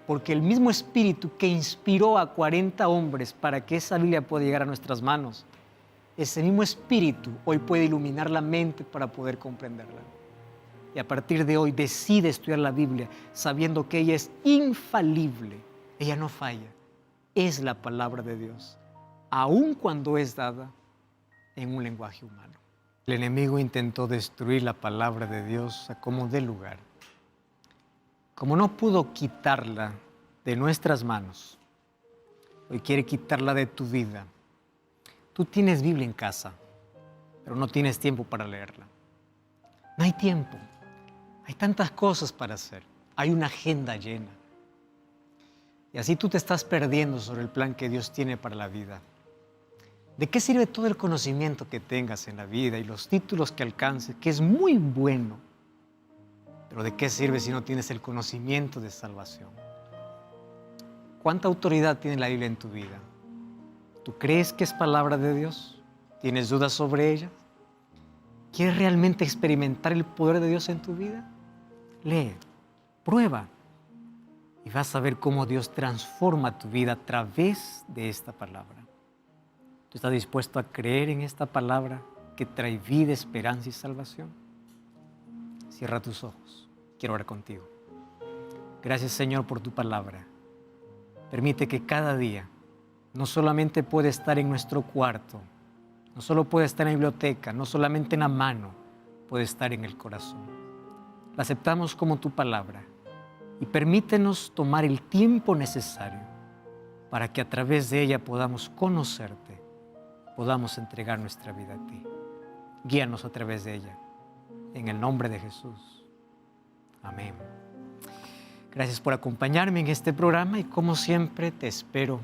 porque el mismo Espíritu que inspiró a 40 hombres para que esa Biblia pueda llegar a nuestras manos, ese mismo Espíritu hoy puede iluminar la mente para poder comprenderla. Y a partir de hoy decide estudiar la Biblia sabiendo que ella es infalible, ella no falla, es la palabra de Dios, aun cuando es dada en un lenguaje humano. El enemigo intentó destruir la palabra de Dios a como dé lugar. Como no pudo quitarla de nuestras manos, hoy quiere quitarla de tu vida. Tú tienes Biblia en casa, pero no tienes tiempo para leerla. No hay tiempo. Hay tantas cosas para hacer. Hay una agenda llena. Y así tú te estás perdiendo sobre el plan que Dios tiene para la vida. ¿De qué sirve todo el conocimiento que tengas en la vida y los títulos que alcances, que es muy bueno? Pero ¿de qué sirve si no tienes el conocimiento de salvación? ¿Cuánta autoridad tiene la Biblia en tu vida? ¿Tú crees que es palabra de Dios? ¿Tienes dudas sobre ella? ¿Quieres realmente experimentar el poder de Dios en tu vida? Lee, prueba y vas a ver cómo Dios transforma tu vida a través de esta palabra. ¿Tú estás dispuesto a creer en esta palabra que trae vida, esperanza y salvación? Cierra tus ojos. Quiero orar contigo. Gracias, Señor, por tu palabra. Permite que cada día no solamente pueda estar en nuestro cuarto, no solo puede estar en la biblioteca, no solamente en la mano, puede estar en el corazón. La aceptamos como tu palabra y permítenos tomar el tiempo necesario para que a través de ella podamos conocerte, podamos entregar nuestra vida a ti. Guíanos a través de ella. En el nombre de Jesús. Amén. Gracias por acompañarme en este programa y como siempre te espero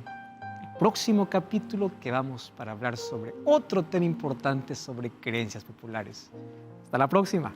el próximo capítulo que vamos para hablar sobre otro tema importante sobre creencias populares. Hasta la próxima.